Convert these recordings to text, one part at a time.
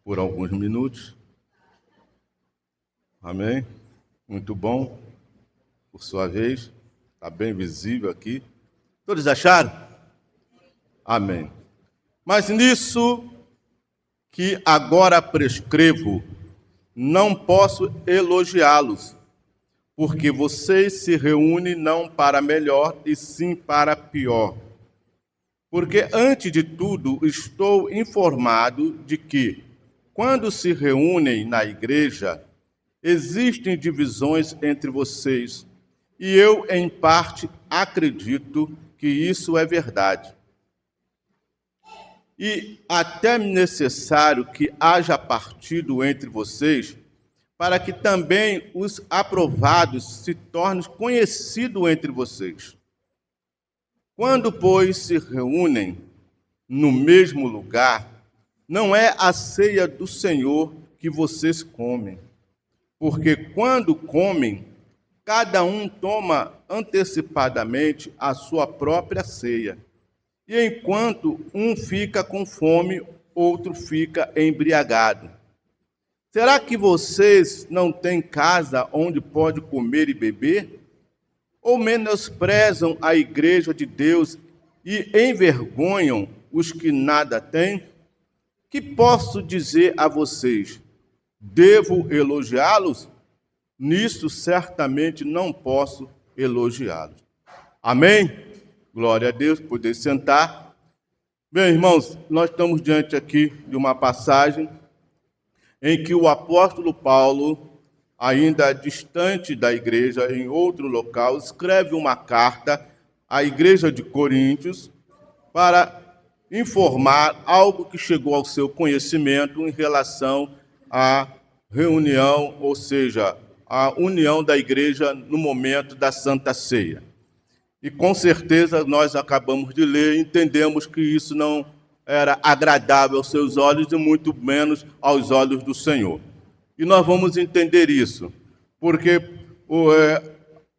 por alguns minutos. Amém? Muito bom, por sua vez. Está bem visível aqui. Todos acharam? Amém. Mas nisso que agora prescrevo, não posso elogiá-los, porque vocês se reúnem não para melhor, e sim para pior. Porque, antes de tudo, estou informado de que, quando se reúnem na igreja, existem divisões entre vocês, e eu, em parte, acredito que isso é verdade. E até necessário que haja partido entre vocês, para que também os aprovados se tornem conhecidos entre vocês. Quando, pois, se reúnem no mesmo lugar, não é a ceia do Senhor que vocês comem, porque quando comem, cada um toma antecipadamente a sua própria ceia. E enquanto um fica com fome, outro fica embriagado. Será que vocês não têm casa onde pode comer e beber? Ou menosprezam a igreja de Deus e envergonham os que nada têm? Que posso dizer a vocês? Devo elogiá-los? Nisso certamente não posso elogiá-los. Amém? Glória a Deus, poder sentar. Bem, irmãos, nós estamos diante aqui de uma passagem em que o apóstolo Paulo, ainda distante da igreja, em outro local, escreve uma carta à igreja de Coríntios para informar algo que chegou ao seu conhecimento em relação à reunião, ou seja, a união da igreja no momento da Santa Ceia. E com certeza nós acabamos de ler e entendemos que isso não era agradável aos seus olhos e muito menos aos olhos do Senhor. E nós vamos entender isso, porque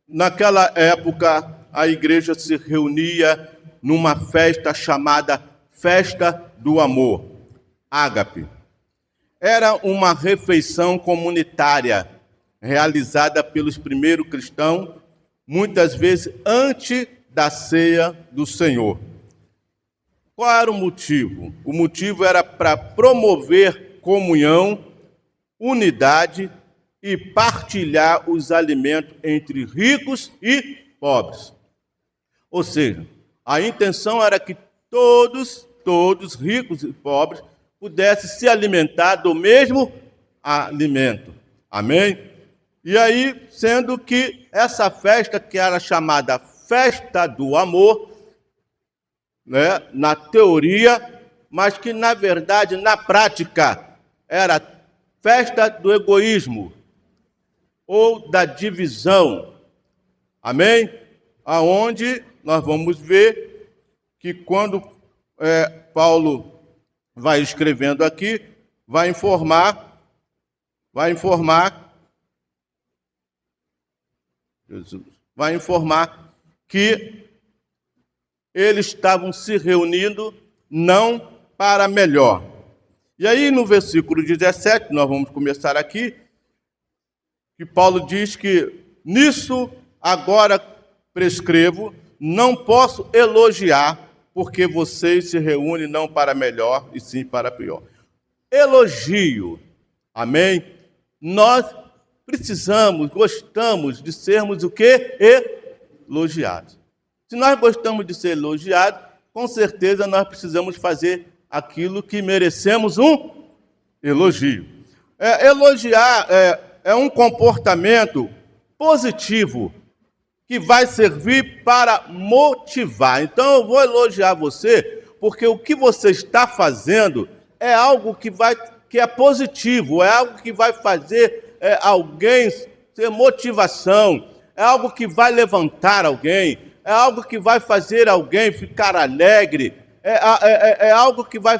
naquela época a igreja se reunia numa festa chamada Festa do Amor, Ágape. Era uma refeição comunitária realizada pelos primeiros cristãos, muitas vezes antes da ceia do Senhor. Qual era o motivo? O motivo era para promover comunhão, unidade e partilhar os alimentos entre ricos e pobres. Ou seja, a intenção era que todos, ricos e pobres, pudessem se alimentar do mesmo alimento. Amém? E aí, sendo que essa festa, que era chamada Festa do Amor, né, na teoria, mas que, na verdade, na prática, era festa do egoísmo ou da divisão. Amém? Aonde nós vamos ver que quando Paulo vai escrevendo aqui, vai informar que eles estavam se reunindo não para melhor. E aí no versículo 17, nós vamos começar aqui, que Paulo diz que nisso agora prescrevo, não posso elogiar, porque vocês se reúnem não para melhor, e sim para pior. Elogio, amém? Nós precisamos, gostamos de sermos o quê? Elogiados. Se nós gostamos de ser elogiados, com certeza nós precisamos fazer aquilo que merecemos um elogio. Elogiar é um comportamento positivo que vai servir para motivar. Então eu vou elogiar você porque o que você está fazendo é algo que é positivo, é algo que vai fazer alguém ter motivação, é algo que vai levantar alguém, é algo que vai fazer alguém ficar alegre, é algo que vai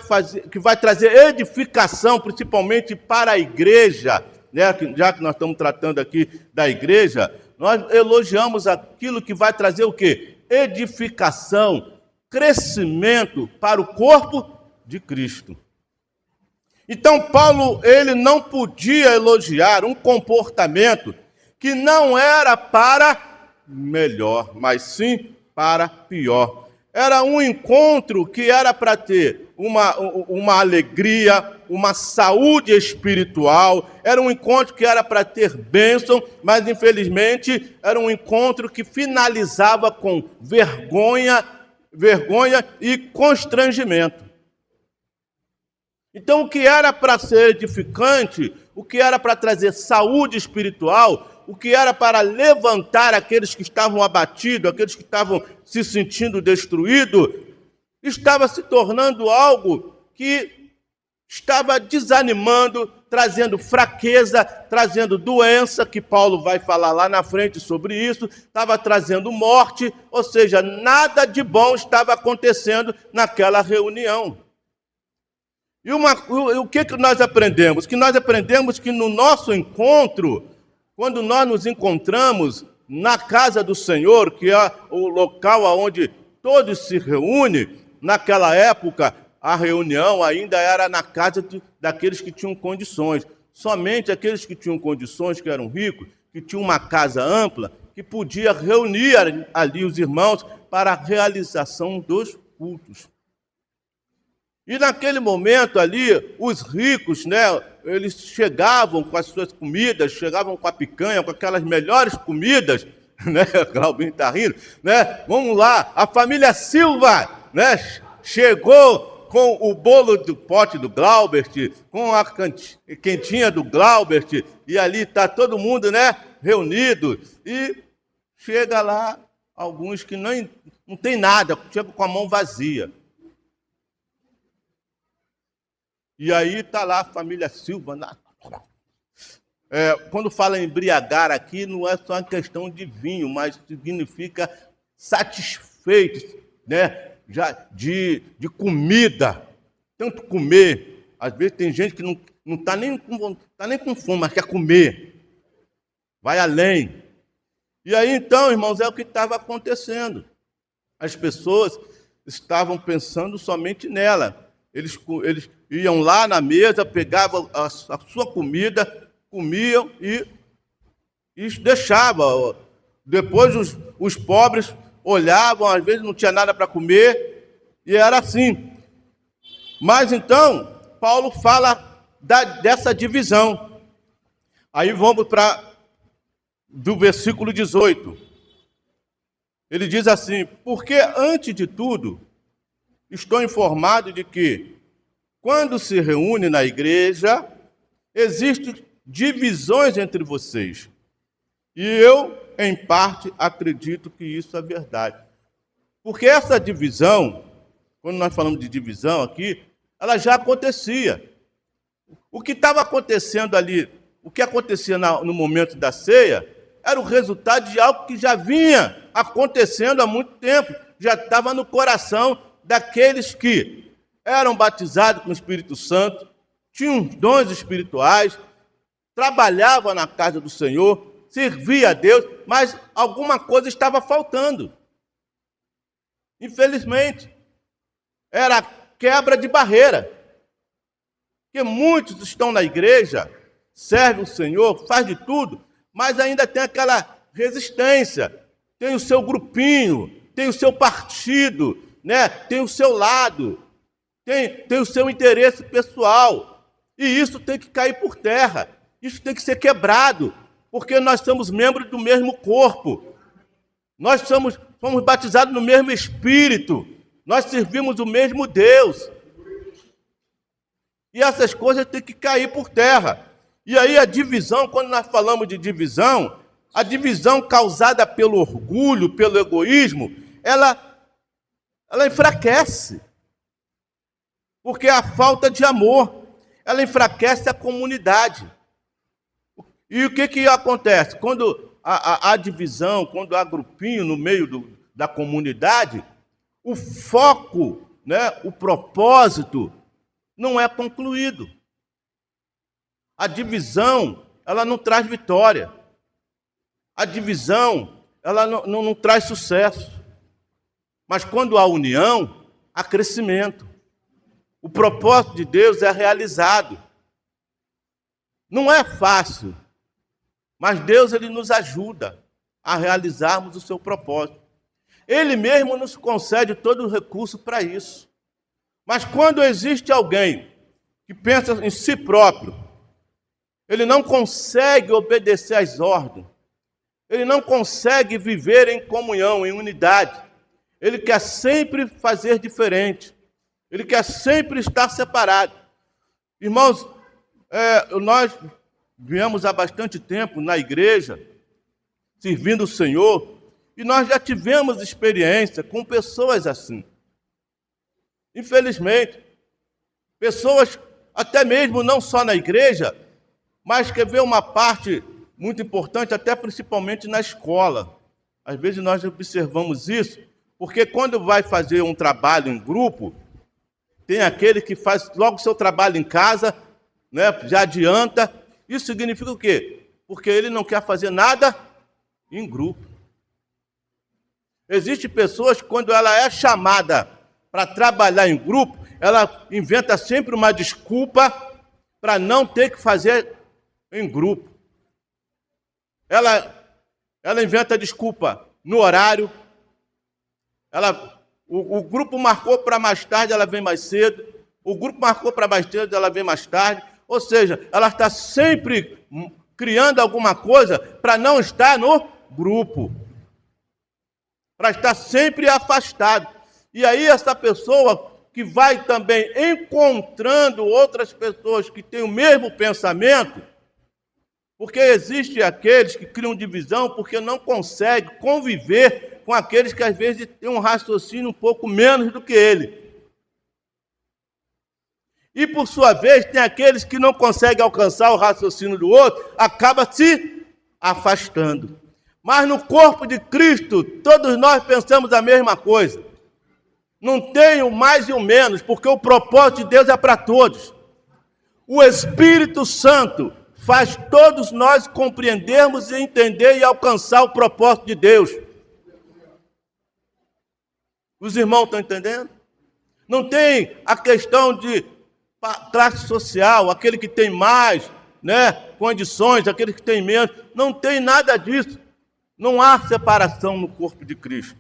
trazer edificação, principalmente para a igreja, né? Já que nós estamos tratando aqui da igreja, nós elogiamos aquilo que vai trazer o quê? Edificação, crescimento para o corpo de Cristo. Então Paulo, ele não podia elogiar um comportamento que não era para melhor, mas sim para pior. Era um encontro que era para ter uma alegria, uma saúde espiritual, era um encontro que era para ter bênção, mas infelizmente era um encontro que finalizava com vergonha e constrangimento. Então, o que era para ser edificante, o que era para trazer saúde espiritual, o que era para levantar aqueles que estavam abatidos, aqueles que estavam se sentindo destruídos, estava se tornando algo que estava desanimando, trazendo fraqueza, trazendo doença, que Paulo vai falar lá na frente sobre isso, estava trazendo morte, ou seja, nada de bom estava acontecendo naquela reunião. E o que nós aprendemos? Que nós aprendemos que no nosso encontro, quando nós nos encontramos na casa do Senhor, que é o local onde todos se reúnem, naquela época a reunião ainda era na casa daqueles que tinham condições. Somente aqueles que tinham condições, que eram ricos, que tinham uma casa ampla, que podia reunir ali os irmãos para a realização dos cultos. E naquele momento ali, os ricos, eles chegavam com as suas comidas, chegavam com a picanha, com aquelas melhores comidas, Glaubinho está rindo, Vamos lá, a família Silva, chegou com o bolo do pote do Glaubert, com a quentinha do Glaubert, e ali está todo mundo, reunido, e chega lá alguns que não tem nada, chegam com a mão vazia. E aí está lá a família Silva. Quando fala embriagar aqui, não é só uma questão de vinho, mas significa satisfeito, já de comida. Tanto comer. Às vezes tem gente que não está nem com fome, mas quer comer. Vai além. E aí então, irmãos, é o que estava acontecendo. As pessoas estavam pensando somente nela. Eles iam lá na mesa, pegavam a sua comida, comiam e deixavam. Depois os pobres olhavam, às vezes não tinha nada para comer, e era assim. Mas então, Paulo fala dessa divisão. Aí vamos do versículo 18. Ele diz assim: porque antes de tudo, estou informado de que, quando se reúne na igreja, existem divisões entre vocês. E eu, em parte, acredito que isso é verdade. Porque essa divisão, quando nós falamos de divisão aqui, ela já acontecia. O que estava acontecendo ali, o que acontecia no momento da ceia, era o resultado de algo que já vinha acontecendo há muito tempo, já estava no coração daqueles que eram batizados com o Espírito Santo, tinham dons espirituais, trabalhavam na casa do Senhor, serviam a Deus, mas alguma coisa estava faltando. Infelizmente, era a quebra de barreira. Porque muitos estão na igreja, servem o Senhor, faz de tudo, mas ainda tem aquela resistência, tem o seu grupinho, tem o seu partido, tem o seu lado, tem o seu interesse pessoal. E isso tem que cair por terra, isso tem que ser quebrado, porque nós somos membros do mesmo corpo, nós somos batizados no mesmo Espírito, nós servimos o mesmo Deus. E essas coisas têm que cair por terra. E aí a divisão, quando nós falamos de divisão, a divisão causada pelo orgulho, pelo egoísmo, ela enfraquece. Porque é a falta de amor, ela enfraquece a comunidade. E o que acontece? Quando há divisão, quando há grupinho no meio da comunidade, o foco, o propósito, não é concluído. A divisão, ela não traz vitória. A divisão, ela não traz sucesso. Mas quando há união, há crescimento. o propósito de Deus é realizado. Não é fácil, mas Deus ele nos ajuda a realizarmos o seu propósito. Ele mesmo nos concede todo o recurso para isso. Mas quando existe alguém que pensa em si próprio, ele não consegue obedecer às ordens, ele não consegue viver em comunhão, em unidade. Ele quer sempre fazer diferente, ele quer sempre estar separado. Irmãos, nós viemos há bastante tempo na igreja, servindo o Senhor, e nós já tivemos experiência com pessoas assim. Infelizmente, pessoas, até mesmo não só na igreja, mas quer ver uma parte muito importante, até principalmente na escola. Às vezes nós observamos isso, porque quando vai fazer um trabalho em grupo, tem aquele que faz logo o seu trabalho em casa, né, já adianta. Isso significa o quê? Porque ele não quer fazer nada em grupo. Existem pessoas que, quando ela é chamada para trabalhar em grupo, ela inventa sempre uma desculpa para não ter que fazer em grupo. Ela inventa desculpa no horário. O grupo marcou para mais tarde, ela vem mais cedo. O grupo marcou para mais cedo, ela vem mais tarde. Ou seja, ela está sempre criando alguma coisa para não estar no grupo, para estar sempre afastado. E aí essa pessoa que vai também encontrando outras pessoas que têm o mesmo pensamento, porque existem aqueles que criam divisão porque não conseguem conviver com aqueles que às vezes têm um raciocínio um pouco menos do que ele. E, por sua vez, tem aqueles que não conseguem alcançar o raciocínio do outro, acaba se afastando. Mas no corpo de Cristo, todos nós pensamos a mesma coisa. Não tem o mais e o menos, porque o propósito de Deus é para todos. O Espírito Santo faz todos nós compreendermos e entender e alcançar o propósito de Deus. Os irmãos estão entendendo? Não tem a questão de classe social, aquele que tem mais, né, condições, aquele que tem menos. Não tem nada disso. Não há separação no corpo de Cristo.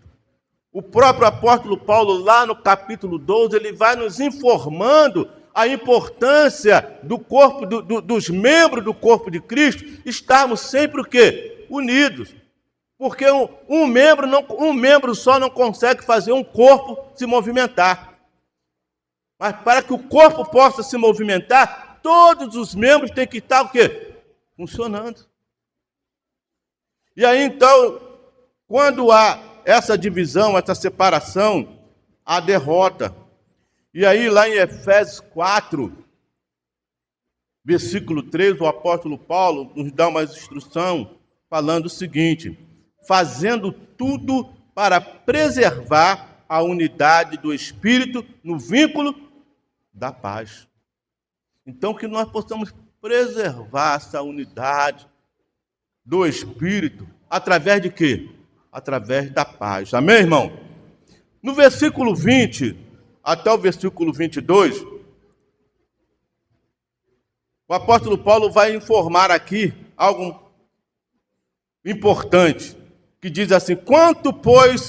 O próprio apóstolo Paulo, lá no capítulo 12, ele vai nos informando a importância do corpo, dos membros do corpo de Cristo, estarmos sempre o quê? Unidos. Porque um membro só não consegue fazer um corpo se movimentar. Mas para que o corpo possa se movimentar, todos os membros têm que estar o quê? Funcionando. E aí, então, quando há essa divisão, essa separação, há derrota. E aí, lá em Efésios 4, versículo 3, o apóstolo Paulo nos dá uma instrução falando o seguinte: fazendo tudo para preservar a unidade do Espírito no vínculo da paz. Então, que nós possamos preservar essa unidade do Espírito através de quê? Através da paz. Amém, irmão? No versículo 20 até o versículo 22, o apóstolo Paulo vai informar aqui algo importante, que diz assim: quando, pois,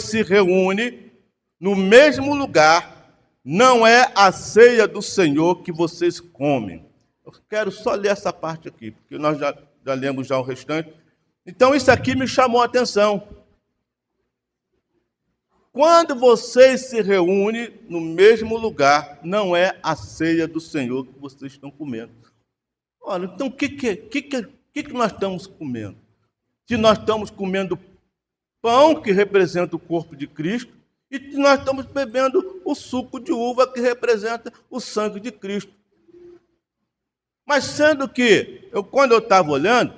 se reúne no mesmo lugar, não é a ceia do Senhor que vocês comem. Eu quero só ler essa parte aqui, porque nós já lemos já o restante. Então, isso aqui me chamou a atenção. Quando vocês se reúnem no mesmo lugar, não é a ceia do Senhor que vocês estão comendo. Olha, então o que nós estamos comendo? Se nós estamos comendo pão, que representa o corpo de Cristo, e nós estamos bebendo o suco de uva, que representa o sangue de Cristo. Mas sendo que, quando eu estava olhando,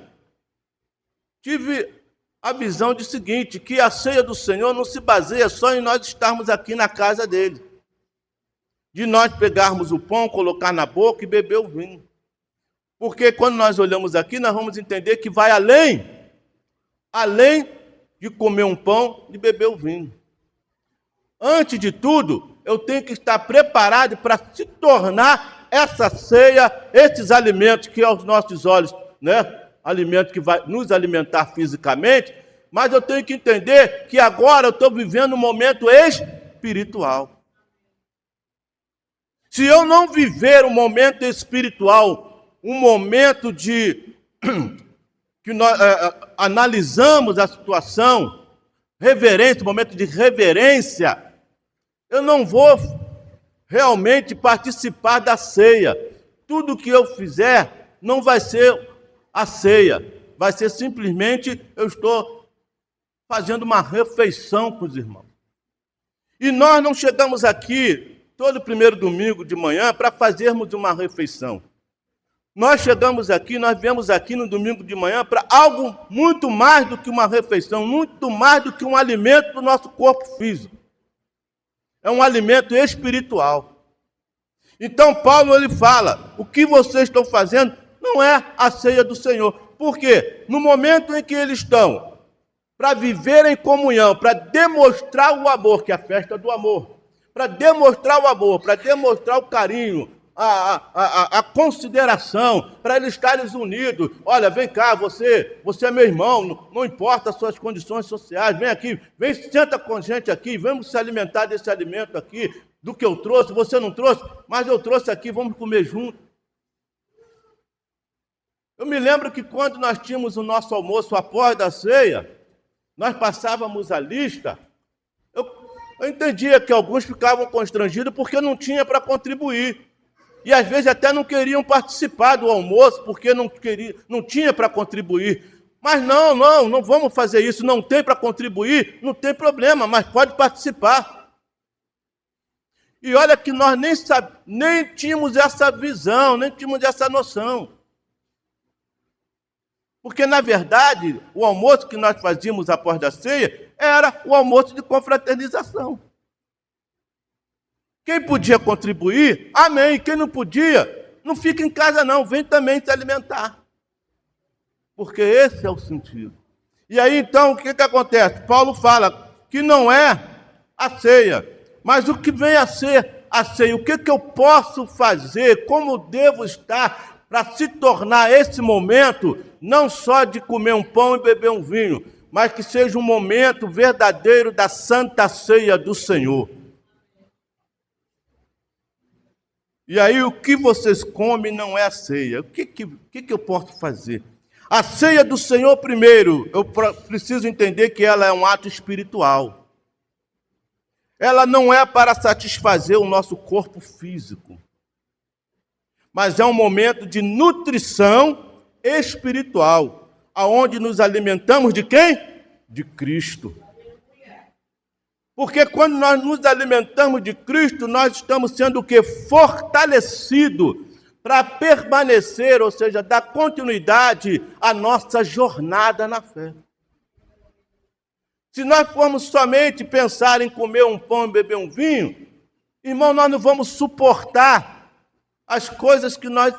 tive a visão de seguinte, que a ceia do Senhor não se baseia só em nós estarmos aqui na casa dele. De nós pegarmos o pão, colocar na boca e beber o vinho. Porque quando nós olhamos aqui, nós vamos entender que vai além de comer um pão e beber o vinho. Antes de tudo, eu tenho que estar preparado para se tornar essa ceia, esses alimentos que aos nossos olhos, né, alimento que vai nos alimentar fisicamente, mas eu tenho que entender que agora eu estou vivendo um momento espiritual. Se eu não viver um momento espiritual, um momento de que nós analisamos a situação, reverência, um momento de reverência, eu não vou realmente participar da ceia. Tudo que eu fizer não vai ser a ceia, vai ser simplesmente eu estou fazendo uma refeição com os irmãos. E nós não chegamos aqui todo primeiro domingo de manhã para fazermos uma refeição. Nós chegamos aqui, nós viemos aqui no domingo de manhã para algo muito mais do que uma refeição, muito mais do que um alimento do nosso corpo físico. É um alimento espiritual. Então Paulo ele fala, o que vocês estão fazendo não é a ceia do Senhor. Por quê? No momento em que eles estão para viver em comunhão, para demonstrar o amor, que é a festa do amor, para demonstrar o amor, para demonstrar o carinho, a consideração, para eles estarem unidos. Olha, vem cá, você é meu irmão, não importa as suas condições sociais, vem aqui, vem, senta com a gente aqui, vamos se alimentar desse alimento aqui, do que eu trouxe, você não trouxe, mas eu trouxe aqui, vamos comer junto. Eu me lembro que quando nós tínhamos o nosso almoço após da ceia, nós passávamos a lista, eu entendia que alguns ficavam constrangidos porque não tinha para contribuir. E às vezes até não queriam participar do almoço porque não tinha para contribuir. Mas não vamos fazer isso, não tem para contribuir, não tem problema, mas pode participar. E olha que nós nem tínhamos essa visão, nem tínhamos essa noção. Porque, na verdade, o almoço que nós fazíamos após da ceia era o almoço de confraternização. Quem podia contribuir, amém. Quem não podia, não fica em casa não, vem também se alimentar. Porque esse é o sentido. E aí, então, o que acontece? Paulo fala que não é a ceia, mas o que vem a ser a ceia. O que eu posso fazer, como devo estar para se tornar esse momento, não só de comer um pão e beber um vinho, mas que seja um momento verdadeiro da Santa Ceia do Senhor. E aí, o que vocês comem não é a ceia. O que eu posso fazer? A ceia do Senhor, primeiro, eu preciso entender que ela é um ato espiritual. Ela não é para satisfazer o nosso corpo físico, mas é um momento de nutrição espiritual, aonde nos alimentamos de quem? De Cristo. Porque quando nós nos alimentamos de Cristo, nós estamos sendo o quê? Fortalecidos para permanecer, ou seja, dar continuidade à nossa jornada na fé. Se nós formos somente pensar em comer um pão e beber um vinho, irmão, nós não vamos suportar as coisas que nós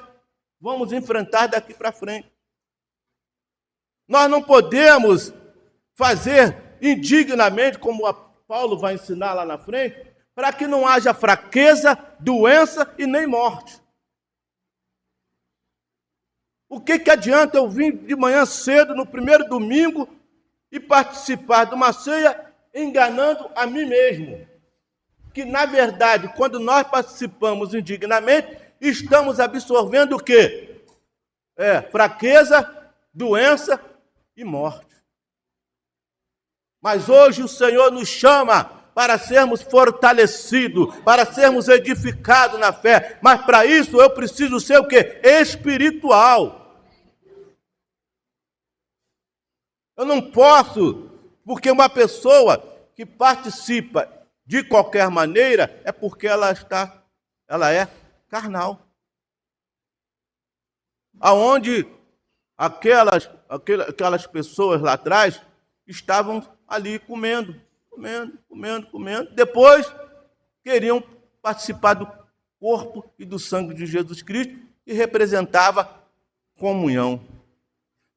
vamos enfrentar daqui para frente. Nós não podemos fazer indignamente, como Paulo vai ensinar lá na frente, para que não haja fraqueza, doença e nem morte. O que adianta eu vir de manhã cedo, no primeiro domingo, e participar de uma ceia enganando a mim mesmo? Que, na verdade, quando nós participamos indignamente, estamos absorvendo o quê? Fraqueza, doença e morte. Mas hoje o Senhor nos chama para sermos fortalecidos, para sermos edificados na fé. Mas para isso eu preciso ser o quê? Espiritual. Eu não posso, porque uma pessoa que participa de qualquer maneira é porque ela é carnal. Aonde aquelas pessoas lá atrás estavam ali comendo. Depois queriam participar do corpo e do sangue de Jesus Cristo, que representava comunhão.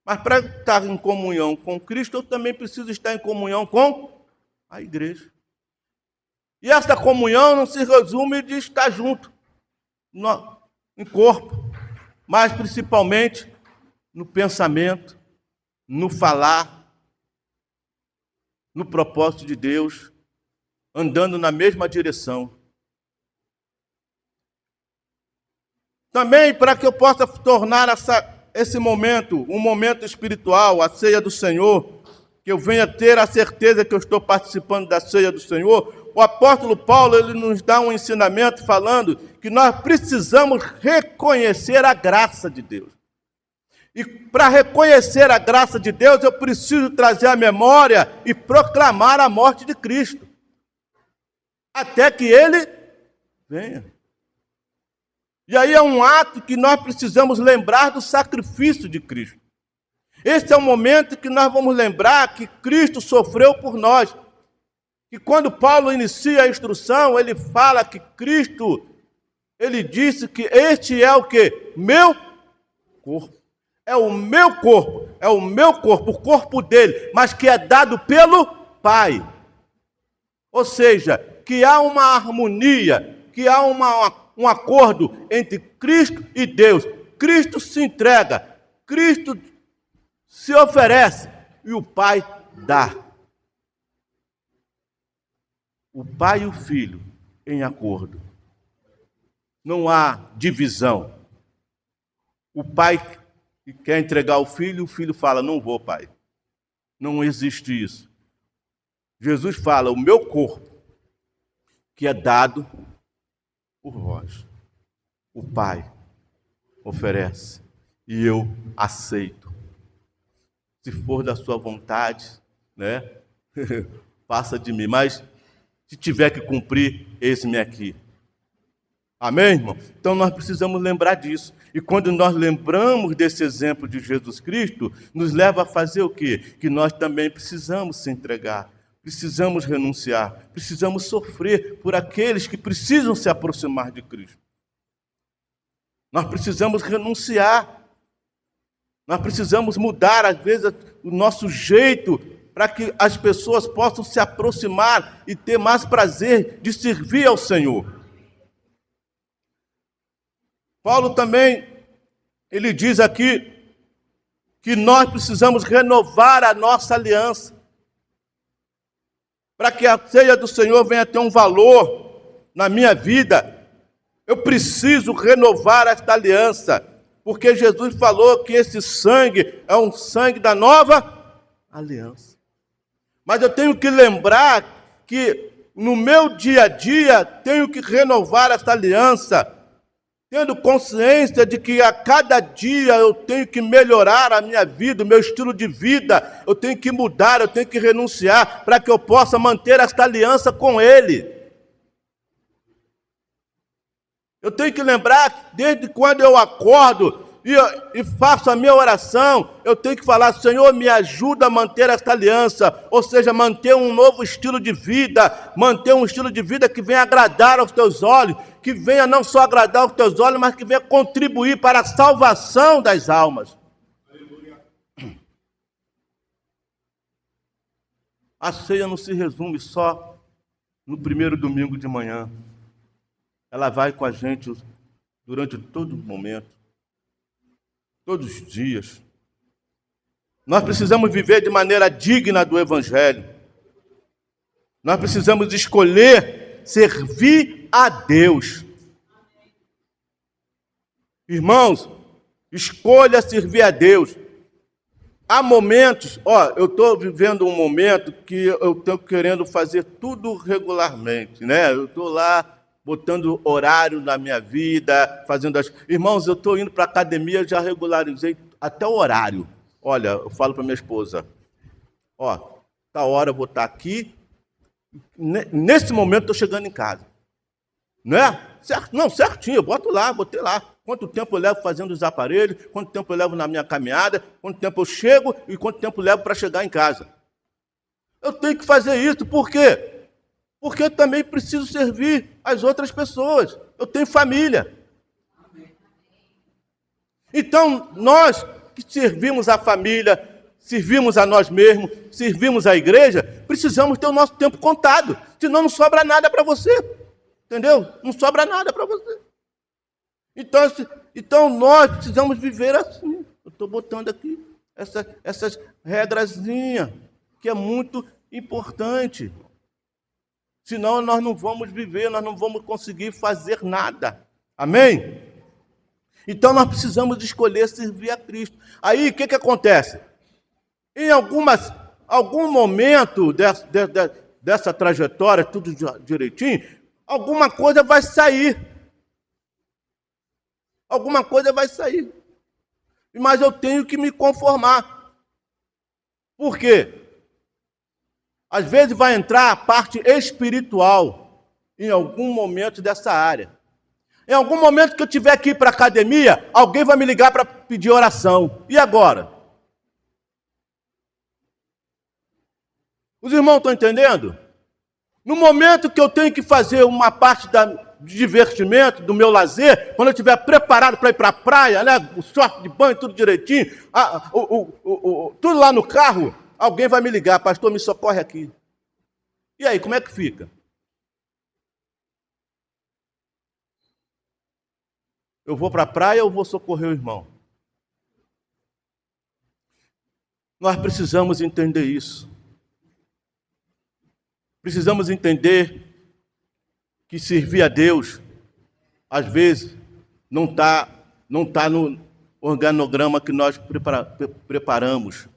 Mas para estar em comunhão com Cristo, eu também preciso estar em comunhão com a igreja. E essa comunhão não se resume de estar junto em corpo, mas principalmente no pensamento, no falar, no propósito de Deus, andando na mesma direção. Também para que eu possa tornar esse momento um momento espiritual, a ceia do Senhor, que eu venha ter a certeza que eu estou participando da ceia do Senhor, o apóstolo Paulo ele nos dá um ensinamento falando que nós precisamos reconhecer a graça de Deus. E para reconhecer a graça de Deus, eu preciso trazer à memória e proclamar a morte de Cristo, até que Ele venha. E aí é um ato que nós precisamos lembrar do sacrifício de Cristo. Esse é o momento que nós vamos lembrar que Cristo sofreu por nós. E quando Paulo inicia a instrução, ele fala que Cristo, ele disse que este é o quê? Meu corpo. É o meu corpo, o corpo dele, mas que é dado pelo Pai. Ou seja, que há uma harmonia, que há um acordo entre Cristo e Deus. Cristo se entrega, Cristo se oferece e o Pai dá. O Pai e o Filho em acordo. Não há divisão. O Pai quer entregar o Filho fala, não vou, Pai. Não existe isso. Jesus fala, o meu corpo, que é dado por vós. O Pai oferece e eu aceito. Se for da sua vontade, né? Passa de mim, mas se tiver que cumprir, eis-me aqui. Amém, irmão? Então nós precisamos lembrar disso. E quando nós lembramos desse exemplo de Jesus Cristo, nos leva a fazer o quê? Que nós também precisamos se entregar, precisamos renunciar, precisamos sofrer por aqueles que precisam se aproximar de Cristo. Nós precisamos renunciar. Nós precisamos mudar, às vezes, o nosso jeito para que as pessoas possam se aproximar e ter mais prazer de servir ao Senhor. Paulo também, ele diz aqui que nós precisamos renovar a nossa aliança. Para que a ceia do Senhor venha ter um valor na minha vida, eu preciso renovar esta aliança. Porque Jesus falou que esse sangue é um sangue da nova aliança. Mas eu tenho que lembrar que no meu dia a dia tenho que renovar esta aliança, tendo consciência de que a cada dia eu tenho que melhorar a minha vida, o meu estilo de vida, eu tenho que mudar, eu tenho que renunciar para que eu possa manter esta aliança com Ele. Eu tenho que lembrar, desde quando eu acordo e faço a minha oração, eu tenho que falar, Senhor, me ajuda a manter esta aliança, ou seja, manter um novo estilo de vida, manter um estilo de vida que venha agradar aos teus olhos, que venha não só agradar aos teus olhos, mas que venha contribuir para a salvação das almas. A ceia não se resume só no primeiro domingo de manhã. Ela vai com a gente durante todo o momento, todos os dias. Nós precisamos viver de maneira digna do Evangelho. Nós precisamos escolher servir a Deus. Irmãos, escolha servir a Deus. Há momentos, eu estou vivendo um momento que eu estou querendo fazer tudo regularmente, né? Eu estou lá botando horário na minha vida, fazendo as... Irmãos, eu estou indo para a academia, já regularizei até o horário. Olha, eu falo para minha esposa, tá hora eu vou estar aqui, nesse momento estou chegando em casa. Né? Não, certinho, eu botei lá. Quanto tempo eu levo fazendo os aparelhos, quanto tempo eu levo na minha caminhada, quanto tempo eu chego e quanto tempo eu levo para chegar em casa. Eu tenho que fazer isso, por quê? Porque eu também preciso servir as outras pessoas. Eu tenho família. Então, nós que servimos a família, servimos a nós mesmos, servimos a igreja, precisamos ter o nosso tempo contado, senão não sobra nada para você, entendeu? Não sobra nada para você. Então nós precisamos viver assim. Eu estou botando aqui essas regrazinhas, que é muito importante. Senão nós não vamos viver, nós não vamos conseguir fazer nada. Amém? Então nós precisamos de escolher servir a Cristo. Aí o que acontece? Em algum momento dessa trajetória, tudo direitinho, alguma coisa vai sair. Alguma coisa vai sair. Mas eu tenho que me conformar. Por quê? Às vezes vai entrar a parte espiritual em algum momento dessa área. Em algum momento que eu tiver que ir para a academia, alguém vai me ligar para pedir oração. E agora? Os irmãos estão entendendo? No momento que eu tenho que fazer uma parte de divertimento, do meu lazer, quando eu estiver preparado para ir para a praia, né, o short de banho, tudo direitinho, tudo lá no carro, alguém vai me ligar, pastor, me socorre aqui. E aí, como é que fica? Eu vou para a praia ou vou socorrer o irmão? Nós precisamos entender isso. Precisamos entender que servir a Deus, às vezes, não está no organograma que nós preparamos.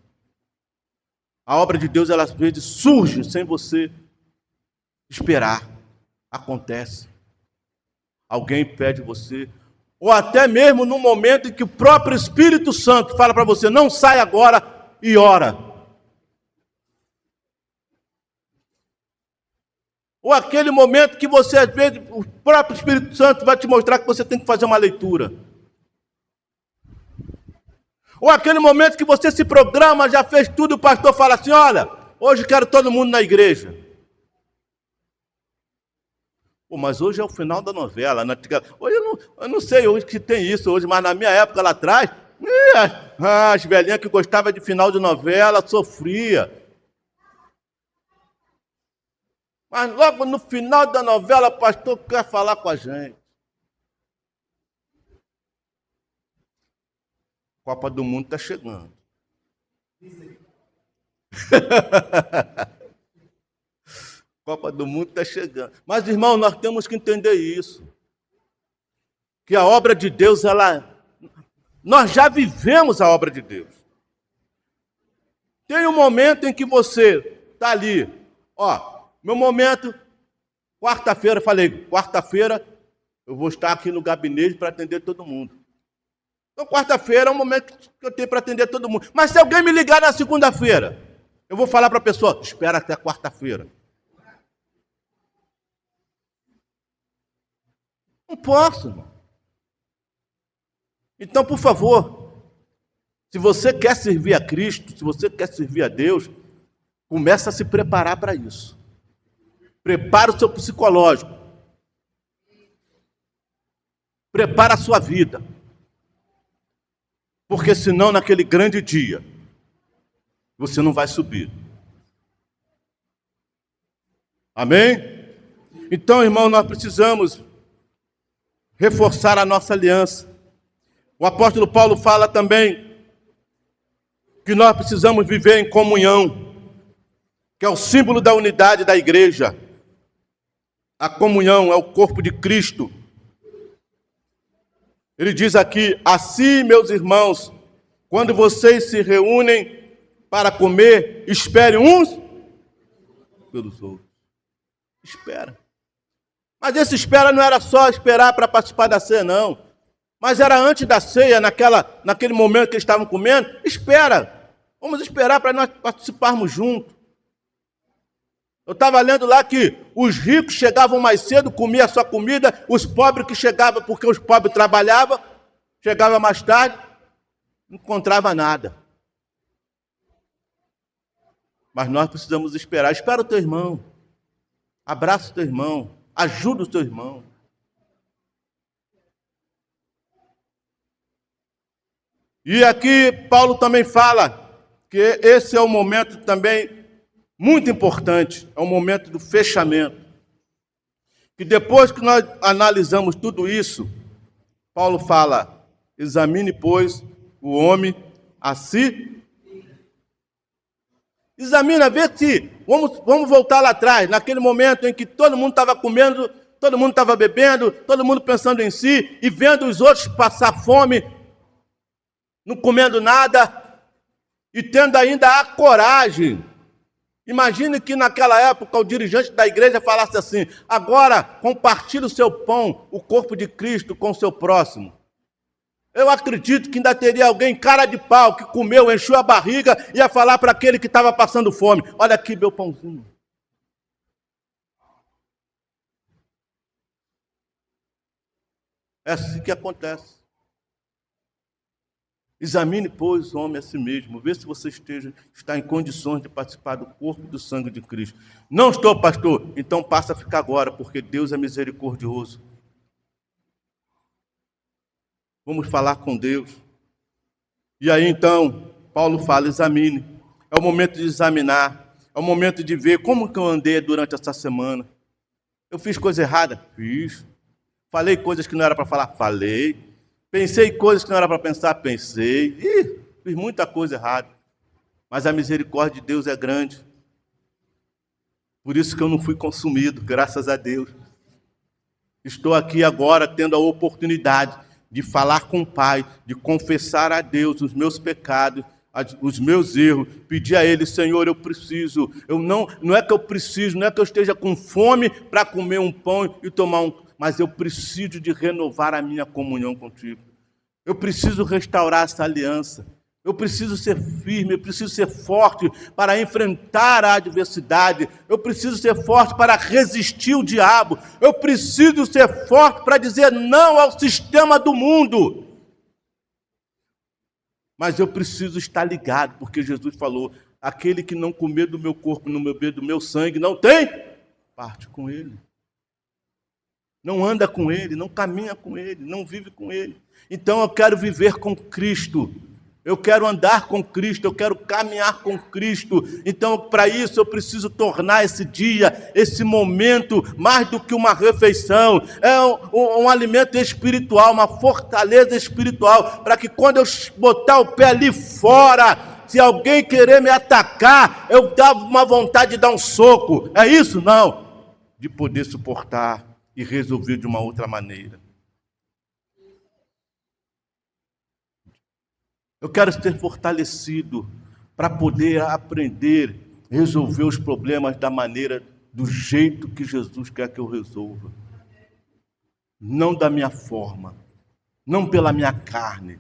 A obra de Deus, ela às vezes surge sem você esperar. Acontece. Alguém pede você, ou até mesmo no momento em que o próprio Espírito Santo fala para você, não sai agora e ora. Ou aquele momento que você, às vezes, o próprio Espírito Santo vai te mostrar que você tem que fazer uma leitura. Ou aquele momento que você se programa, já fez tudo, o pastor fala assim, olha, hoje quero todo mundo na igreja. Pô, mas hoje é o final da novela. Hoje eu não sei hoje que tem isso hoje, mas na minha época lá atrás, as velhinhas que gostavam de final de novela sofria. Mas logo no final da novela, o pastor quer falar com a gente. Copa do Mundo está chegando. Copa do Mundo está chegando. Mas, irmão, nós temos que entender isso. Que a obra de Deus, nós já vivemos a obra de Deus. Tem um momento em que você está ali. Meu momento, quarta-feira, quarta-feira eu vou estar aqui no gabinete para atender todo mundo. Então, quarta-feira é um momento que eu tenho para atender todo mundo. Mas se alguém me ligar na segunda-feira, eu vou falar para a pessoa, espera até quarta-feira. Não posso, irmão. Então, por favor, se você quer servir a Cristo, se você quer servir a Deus, comece a se preparar para isso. Prepara o seu psicológico. Prepara a sua vida. Porque senão, naquele grande dia, você não vai subir. Amém? Então, irmão, nós precisamos reforçar a nossa aliança. O apóstolo Paulo fala também que nós precisamos viver em comunhão, que é o símbolo da unidade da igreja. A comunhão é o corpo de Cristo. Ele diz aqui, assim, meus irmãos, quando vocês se reúnem para comer, esperem uns pelos outros. Espera. Mas esse espera não era só esperar para participar da ceia, não. Mas era antes da ceia, naquele momento que eles estavam comendo, espera. Vamos esperar para nós participarmos juntos. Eu estava lendo lá que os ricos chegavam mais cedo, comiam a sua comida, os pobres que chegavam, porque os pobres trabalhavam, chegavam mais tarde, não encontrava nada. Mas nós precisamos esperar. Espera o teu irmão. Abraça o teu irmão. Ajuda o teu irmão. E aqui Paulo também fala que esse é um momento também muito importante, é o momento do fechamento. Que depois que nós analisamos tudo isso, Paulo fala, examine, pois, o homem a si. Examina, vê se, vamos voltar lá atrás, naquele momento em que todo mundo estava comendo, todo mundo estava bebendo, todo mundo pensando em si, e vendo os outros passar fome, não comendo nada, e tendo ainda a coragem. Imagine que naquela época o dirigente da igreja falasse assim, agora compartilhe o seu pão, o corpo de Cristo com o seu próximo. Eu acredito que ainda teria alguém cara de pau que comeu, encheu a barriga e ia falar para aquele que estava passando fome, olha aqui meu pãozinho. É assim que acontece. Examine, pois, o homem a si mesmo, vê se você está em condições de participar do corpo e do sangue de Cristo. Não estou, pastor, então passa a ficar agora, porque Deus é misericordioso. Vamos falar com Deus. E aí então, Paulo fala, examine. É o momento de examinar, é o momento de ver como que eu andei durante essa semana. Eu fiz coisa errada? Fiz. Falei coisas que não era para falar? Falei. Pensei coisas que não era para pensar? Pensei. Fiz muita coisa errada. Mas a misericórdia de Deus é grande. Por isso que eu não fui consumido, graças a Deus. Estou aqui agora tendo a oportunidade de falar com o Pai, de confessar a Deus os meus pecados, os meus erros, pedir a Ele, Senhor, eu preciso, não é que eu preciso, não é que eu esteja com fome para comer um pão e tomar mas eu preciso de renovar a minha comunhão contigo. Eu preciso restaurar essa aliança. Eu preciso ser firme, eu preciso ser forte para enfrentar a adversidade. Eu preciso ser forte para resistir o diabo. Eu preciso ser forte para dizer não ao sistema do mundo. Mas eu preciso estar ligado, porque Jesus falou, aquele que não comer do meu corpo, não beber do meu sangue, não tem parte com ele. Não anda com ele, não caminha com ele, não vive com ele. Então eu quero viver com Cristo. Eu quero andar com Cristo, eu quero caminhar com Cristo. Então, para isso, eu preciso tornar esse dia, esse momento, mais do que uma refeição. É um alimento espiritual, uma fortaleza espiritual, para que quando eu botar o pé ali fora, se alguém querer me atacar, eu dava uma vontade de dar um soco. É isso? Não. De poder suportar e resolver de uma outra maneira. Eu quero ser fortalecido para poder aprender, resolver os problemas da maneira, do jeito que Jesus quer que eu resolva. Não da minha forma, não pela minha carne,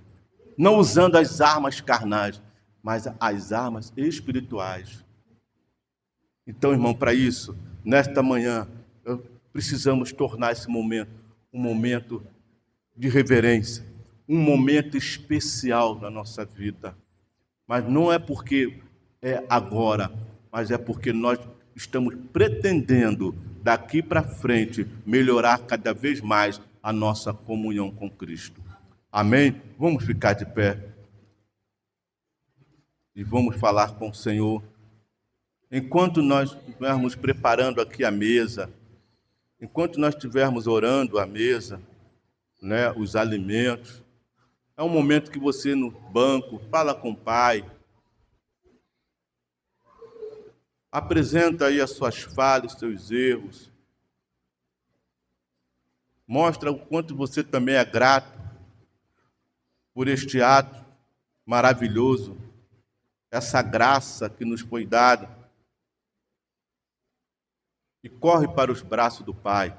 não usando as armas carnais, mas as armas espirituais. Então, irmão, para isso, nesta manhã, precisamos tornar esse momento um momento de reverência, um momento especial na nossa vida. Mas não é porque é agora, mas é porque nós estamos pretendendo, daqui para frente, melhorar cada vez mais a nossa comunhão com Cristo. Amém? Vamos ficar de pé. E vamos falar com o Senhor. Enquanto nós estivermos preparando aqui a mesa, enquanto nós estivermos orando a mesa, né, os alimentos, é um momento que você no banco fala com o Pai, apresenta aí as suas falhas, os seus erros, mostra o quanto você também é grato por este ato maravilhoso, essa graça que nos foi dada, e corre para os braços do Pai.